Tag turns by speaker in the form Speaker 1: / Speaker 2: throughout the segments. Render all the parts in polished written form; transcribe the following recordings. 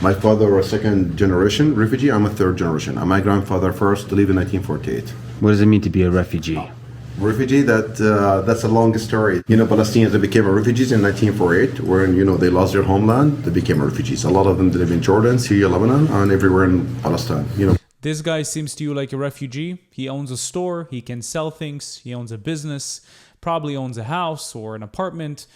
Speaker 1: My father was second generation refugee. I'm a third generation. And my grandfather first to leave in 1948.
Speaker 2: What does it mean to be a refugee?
Speaker 1: Refugee, that's a long story. You know, Palestinians, they became refugees in 1948 when, you know, they lost their homeland. They became refugees. A lot of them live in Jordan, Syria, Lebanon, and everywhere in Palestine, you know.
Speaker 3: This guy seems to you like a refugee. He owns a store, he can sell things, he owns a business, probably owns a house or an apartment.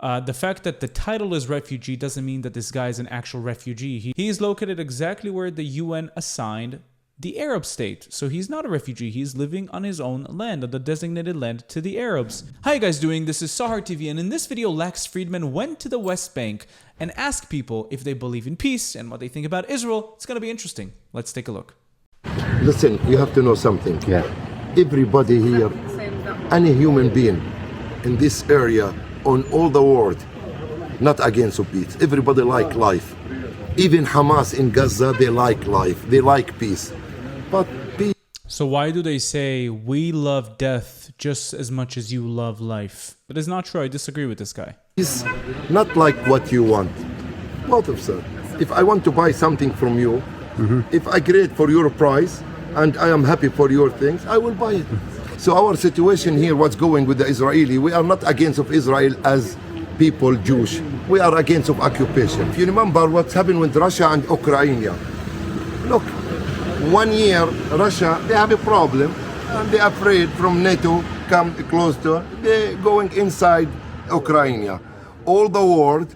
Speaker 3: The fact that the title is refugee doesn't mean that this guy is an actual refugee. He is located exactly where the UN assigned the Arab state. So he's not a refugee. He's living on his own land, on the designated land to the Arabs. How you guys doing? This is Sahar TV, and in this video, Lex Friedman went to the West Bank and asked people if they believe in peace and what they think about Israel. It's going to be interesting. Let's take a look.
Speaker 4: Listen, you have to know something.
Speaker 2: Yeah.
Speaker 4: Everybody here, any human being in this area, on all the world, not against peace. Everybody like life. Even Hamas in Gaza, they like life. They like peace. But peace.
Speaker 3: So why do they say we love death just as much as you love life? That is not true. I disagree with this guy.
Speaker 4: Is not like what you want. Both of them. If I want to buy something from you, if I agree for your price and I am happy for your things, I will buy it. So our situation here, what's going with the Israeli, we are not against of Israel as people, Jewish. We are against of occupation. If you remember what's happened with Russia and Ukraine, look, 1 year Russia, they have a problem and they're afraid from NATO come close to, they're going inside Ukraine. All the world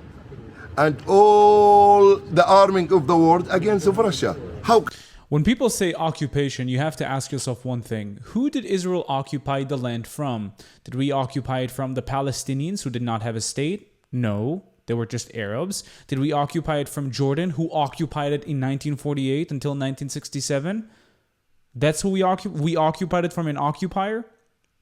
Speaker 4: and all the arming of the world against of Russia. How?
Speaker 3: When people say occupation, you have to ask yourself one thing. Who did Israel occupy the land from? Did we occupy it from the Palestinians who did not have a state? No, they were just Arabs. Did we occupy it from Jordan, who occupied it in 1948 until 1967? That's who we occupied it from an occupier?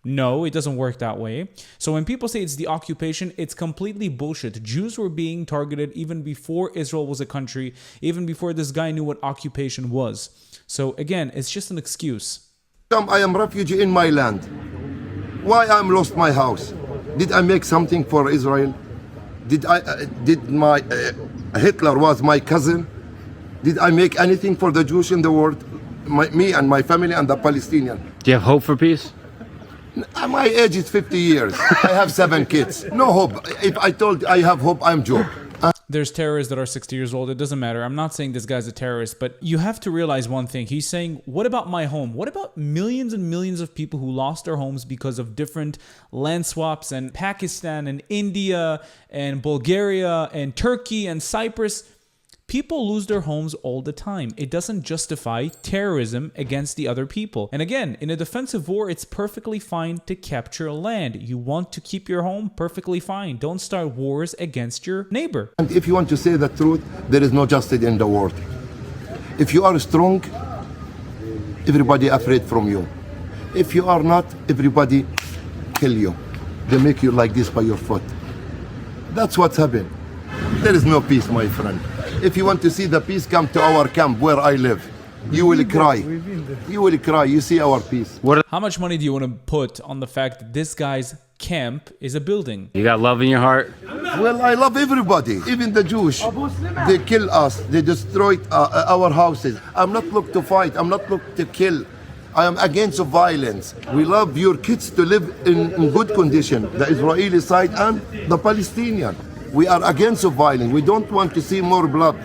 Speaker 3: No, it doesn't work that way. So when people say it's the occupation, it's completely bullshit. Jews were being targeted even before Israel was a country, even before this guy knew what occupation was. So again, it's just an excuse.
Speaker 4: I am refugee in my land. Why I'm lost my house? Did I make something for Israel? Did my Hitler was my cousin? Did I make anything for the Jewish in the world? Me and my family and the Palestinian.
Speaker 2: Do you have hope for peace?
Speaker 4: My age is 50 years. I have 7 kids. No hope. If I told I have hope, I'm joke.
Speaker 3: There's terrorists that are 60 years old. It doesn't matter. I'm not saying this guy's a terrorist, but you have to realize one thing. He's saying, what about my home? What about millions and millions of people who lost their homes because of different land swaps in Pakistan and India and Bulgaria and Turkey and Cyprus? People lose their homes all the time. It doesn't justify terrorism against the other people. And again, in a defensive war, it's perfectly fine to capture land. You want to keep your home? Perfectly fine. Don't start wars against your neighbor.
Speaker 4: And if you want to say the truth, there is no justice in the world. If you are strong, everybody afraid from you. If you are not, everybody kill you. They make you like this by your foot. That's what's happened. There is no peace, my friend. If you want to see the peace, come to our camp where I live. You will cry. You will cry. You see our peace.
Speaker 3: How much money do you want to put on the fact that this guy's camp is a building?
Speaker 2: You got love in your heart?
Speaker 4: Well, I love everybody. Even the Jewish. They kill us. They destroyed our houses. I'm not looking to fight. I'm not looking to kill. I am against violence. We love your kids to live in good condition. The Israeli side and the Palestinian. We are against violence. We don't want to see more blood.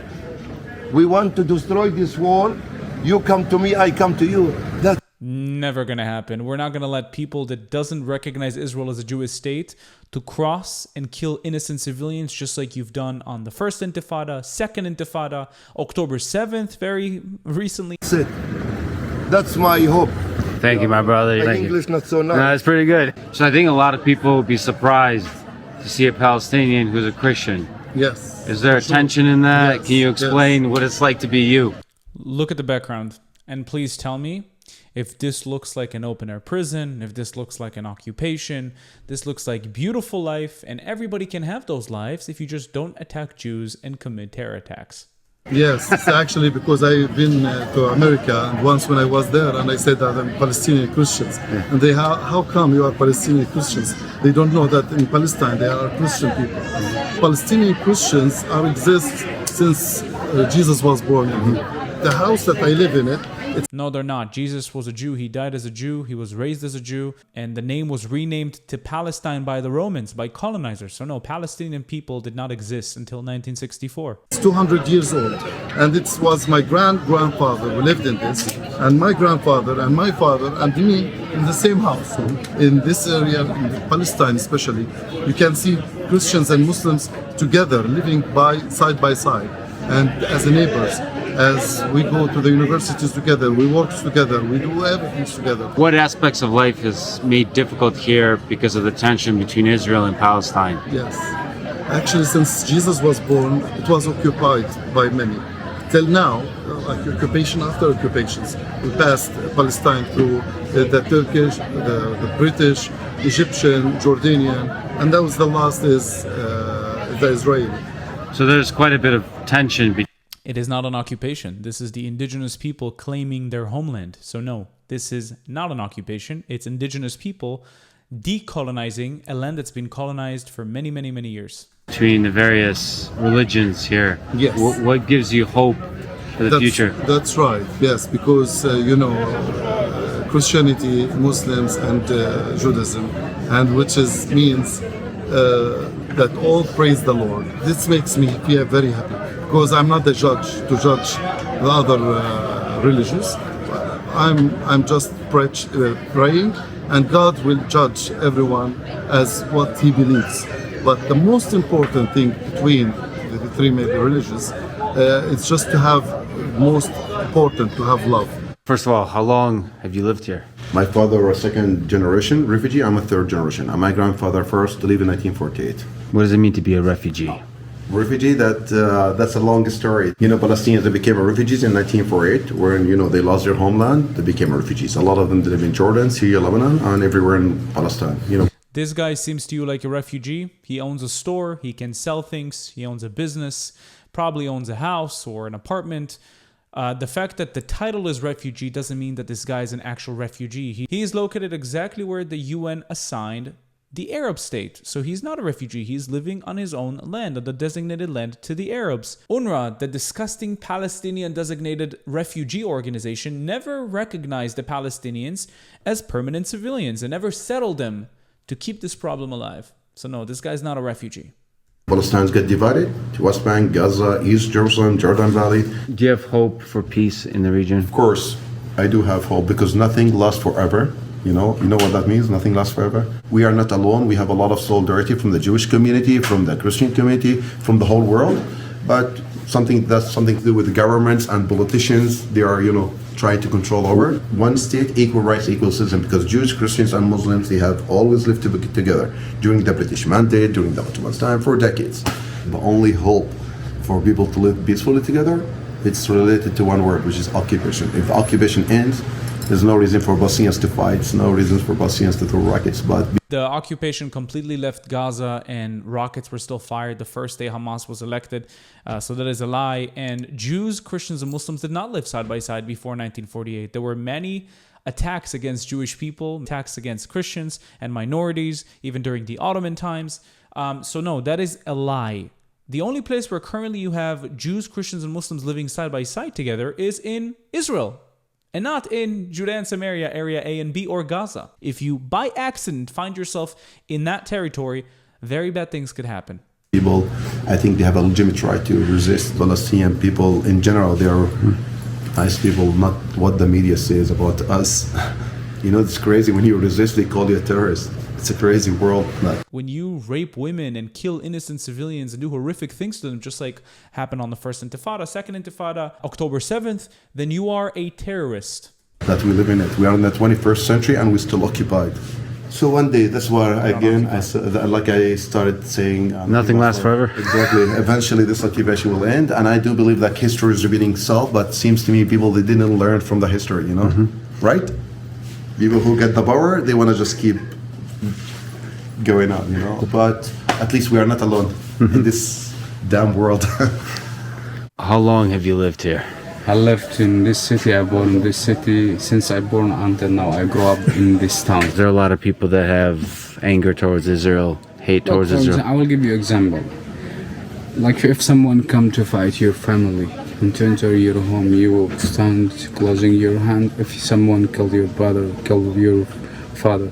Speaker 4: We want to destroy this wall. You come to me, I come to you. That's
Speaker 3: never gonna happen. We're not gonna let people that doesn't recognize Israel as a Jewish state to cross and kill innocent civilians just like you've done on the first Intifada, second Intifada, October 7th, very recently.
Speaker 4: That's it. That's my hope.
Speaker 2: Thank you, my brother.
Speaker 4: My
Speaker 2: Thank
Speaker 4: English
Speaker 2: you.
Speaker 4: not so nice.
Speaker 2: No, that's pretty good. So I think a lot of people would be surprised to see a Palestinian who's a Christian.
Speaker 4: Yes.
Speaker 2: Is there a tension in that?
Speaker 4: Yes,
Speaker 2: Can you explain what it's like to be you?
Speaker 3: Look at the background and please tell me if this looks like an open-air prison, if this looks like an occupation, this looks like beautiful life, and everybody can have those lives if you just don't attack Jews and commit terror attacks.
Speaker 5: Yes, it's actually because I've been to America, and once when I was there and I said that I'm Palestinian Christians, and they, how come you are Palestinian Christians? They don't know that in Palestine there are Christian people. Palestinian Christians exist since Jesus was born in. The house that I live in it,
Speaker 3: No, they're not. Jesus was a Jew. He died as a Jew. He was raised as a Jew. And the name was renamed to Palestine by the Romans, by colonizers. So no, Palestinian people did not exist until 1964.
Speaker 5: it's 200 years old, and it was my grandfather who lived in this, and my grandfather and my father and me in the same house. In this area, in Palestine especially, you can see Christians and Muslims together, living by side, and as neighbors. As we go to the universities together, we work together, we do everything together.
Speaker 2: What aspects of life is made difficult here because of the tension between Israel and Palestine?
Speaker 5: Yes. Actually, since Jesus was born, it was occupied by many. Till now, like occupation after occupations, we passed Palestine through the Turkish, the British, Egyptian, Jordanian, and that was the last is the Israeli.
Speaker 2: So there's quite a bit of tension between.
Speaker 3: It is not an occupation. This is the indigenous people claiming their homeland. So no, this is not an occupation. It's indigenous people decolonizing a land that's been colonized for many, many, many years.
Speaker 2: Between the various religions here.
Speaker 5: Yes.
Speaker 2: What gives you hope for the future?
Speaker 5: That's right, yes, because, Christianity, Muslims, and Judaism, and means that all praise the Lord. This makes me feel very happy, because I'm not the judge to judge the other religions. I'm just praying, and God will judge everyone as what he believes. But the most important thing between the three major religions, it's just to have, most important, to have love.
Speaker 2: First of all, how long have you lived here?
Speaker 1: My father was second generation refugee. I'm a third generation. And my grandfather first lived in 1948.
Speaker 2: What does it mean to be a refugee?
Speaker 1: Refugee, that's a long story. Palestinians, they became refugees in 1948 when, they lost their homeland. They became refugees. A lot of them live in Jordan, Syria, Lebanon, and everywhere in Palestine.
Speaker 3: This guy seems to you like a refugee. He owns a store. He can sell things. He owns a business, probably owns a house or an apartment. The fact that the title is refugee doesn't mean that this guy is an actual refugee. He is located exactly where the UN assigned the Arab state. So he's not a refugee. He's living on his own land, on the designated land to the Arabs. UNRWA, the disgusting Palestinian designated refugee organization, never recognized the Palestinians as permanent civilians and never settled them to keep this problem alive. So no, this guy's not a refugee.
Speaker 1: Palestinians get divided to West Bank, Gaza, East Jerusalem, Jordan Valley.
Speaker 2: Do you have hope for peace in the region?
Speaker 1: Of course, I do have hope because nothing lasts forever. You know what that means? Nothing lasts forever. We are not alone. We have a lot of solidarity from the Jewish community, from the Christian community, from the whole world. But that's something to do with the governments and politicians. They are, trying to control over one state, equal rights, equal citizen. Because Jews, Christians, and Muslims, they have always lived together during the British Mandate, during the Ottoman time, for decades. The only hope for people to live peacefully together, it's related to one word, which is occupation. If the occupation ends, there's no reason for Palestinians to fight. There's no reason for Palestinians to throw rockets. But
Speaker 3: the occupation completely left Gaza and rockets were still fired the first day Hamas was elected. So that is a lie. And Jews, Christians, and Muslims did not live side by side before 1948. There were many attacks against Jewish people, attacks against Christians and minorities, even during the Ottoman times. So no, that is a lie. The only place where currently you have Jews, Christians, and Muslims living side by side together is in Israel. And not in Judea and Samaria, area A and B, or Gaza. If you, by accident, find yourself in that territory, very bad things could happen.
Speaker 1: People, I think they have a legitimate right to resist. Palestinian people, in general, they are nice people, not what the media says about us. It's crazy. When you resist, they call you a terrorist. It's a crazy world.
Speaker 3: When you rape women and kill innocent civilians and do horrific things to them, just like happened on the First Intifada, Second Intifada, October 7th, then you are a terrorist.
Speaker 1: That we live in it. We are in the 21st century and we're still occupied. So one day, that's why, again, I started saying...
Speaker 2: Nothing lasts forever.
Speaker 1: Exactly. Eventually, this occupation will end. And I do believe that history is repeating itself, but it seems to me people, they didn't learn from the history, Right? People who get the power, they want to just keep going on, But at least we are not alone in this damn world.
Speaker 2: How long have you lived here?
Speaker 6: I lived in this city. I born in this city since I born until now. I grew up in this town.
Speaker 2: There are a lot of people that have anger towards Israel, hate towards Israel.
Speaker 6: I will give you an example. Like if someone come to fight your family, And to enter your home, you will stand closing your hand. If someone killed your brother, killed your father,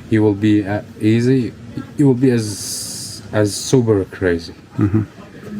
Speaker 6: you will be easy. You will be as super crazy.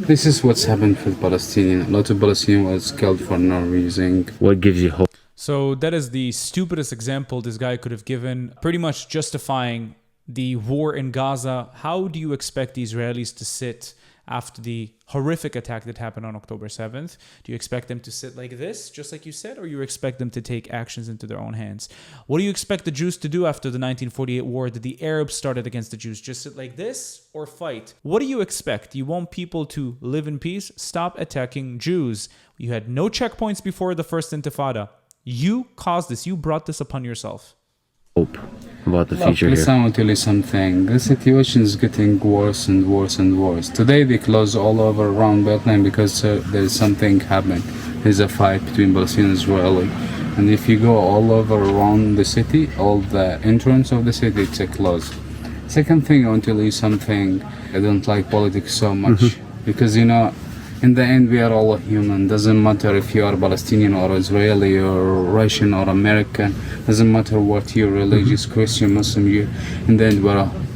Speaker 6: This is what's happened with Palestinian. A lot of Palestinians was killed for no reason.
Speaker 2: What gives you hope?
Speaker 3: So that is the stupidest example this guy could have given, pretty much justifying the war in Gaza. How do you expect the Israelis to sit after the horrific attack that happened on October 7th? Do you expect them to sit like this, just like you said, or you expect them to take actions into their own hands? What do you expect the Jews to do after the 1948 war that the Arabs started against the Jews? Just sit like this or fight? What do you expect? You want people to live in peace? Stop attacking Jews. You had no checkpoints before the first Intifada. You caused this. You brought this upon yourself.
Speaker 2: Hope about the future
Speaker 6: Listen,
Speaker 2: here.
Speaker 6: I will tell you something. The situation is getting worse and worse and worse. Today they close all over around Bethlehem because there is something happening. There's a fight between Palestinian and Israeli. And if you go all over around the city, all the entrance of the city, it's closed. Second thing, I want to tell you something. I don't like politics so much because, you know, in the end, we are all human. Doesn't matter if you are Palestinian or Israeli or Russian or American. Doesn't matter what you're religious, Christian, Muslim. In the end,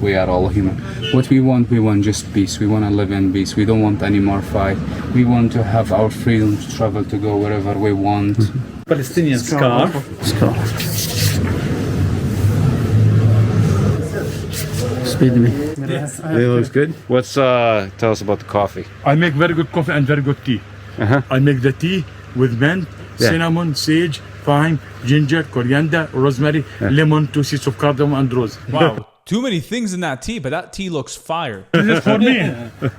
Speaker 6: we are all human. What we want just peace. We want to live in peace. We don't want any more fight. We want to have our freedom to travel, to go wherever we want.
Speaker 7: Palestinian scarf.
Speaker 2: Speak to me. It looks good. What's tell us about the coffee?
Speaker 7: I make very good coffee and very good tea. I make the tea with mint, cinnamon, sage, thyme, ginger, coriander, rosemary, lemon, 2 seeds of cardamom, and rose.
Speaker 3: Wow. Too many things in that tea, but that tea looks fire.
Speaker 7: This is for me.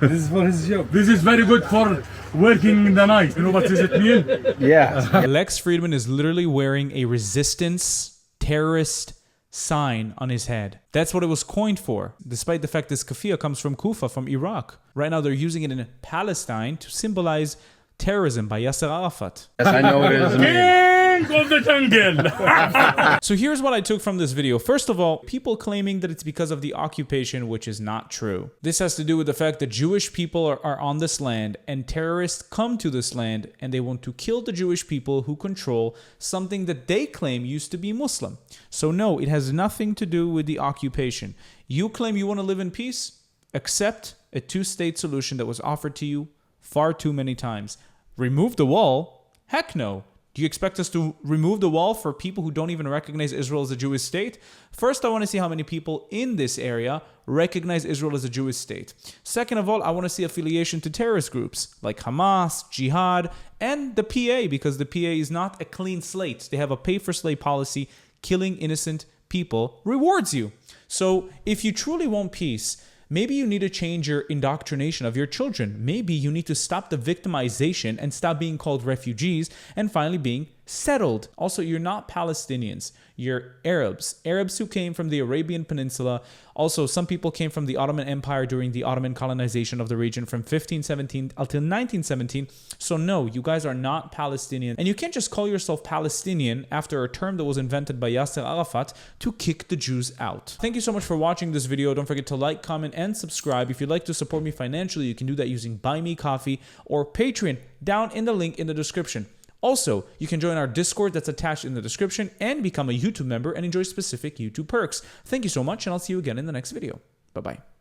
Speaker 7: This is for his job. This is very good for working in the night. You know what does it mean?
Speaker 2: Yeah.
Speaker 3: Lex Friedman is literally wearing a resistance terrorist sign on his head. That's what it was coined for, despite the fact this kafia comes from Kufa, from Iraq. Right now they're using it in Palestine to symbolize terrorism by Yasser Arafat.
Speaker 2: Yes, I know what it is.
Speaker 7: King of the jungle.
Speaker 3: So here's what I took from this video. First of all, people claiming that it's because of the occupation, which is not true. This has to do with the fact that Jewish people are on this land and terrorists come to this land and they want to kill the Jewish people who control something that they claim used to be Muslim. So no, it has nothing to do with the occupation. You claim you want to live in peace? Accept a two-state solution that was offered to you far too many times. Remove the wall? Heck no. Do you expect us to remove the wall for people who don't even recognize Israel as a Jewish state? First, I want to see how many people in this area recognize Israel as a Jewish state. Second of all, I want to see affiliation to terrorist groups like Hamas, Jihad, and the PA, because the PA is not a clean slate. They have a pay-for-slay policy. Killing innocent people rewards you. So if you truly want peace, maybe you need to change your indoctrination of your children. Maybe you need to stop the victimization and stop being called refugees and finally being settled. Also, you're not Palestinians. You're Arabs. Arabs who came from the Arabian Peninsula. Also, some people came from the Ottoman Empire during the Ottoman colonization of the region from 1517 until 1917. So no, you guys are not Palestinian. And you can't just call yourself Palestinian after a term that was invented by Yasser Arafat to kick the Jews out. Thank you so much for watching this video. Don't forget to like, comment, and subscribe. If you'd like to support me financially, you can do that using Buy Me Coffee or Patreon down in the link in the description. Also, you can join our Discord that's attached in the description and become a YouTube member and enjoy specific YouTube perks. Thank you so much, and I'll see you again in the next video. Bye-bye.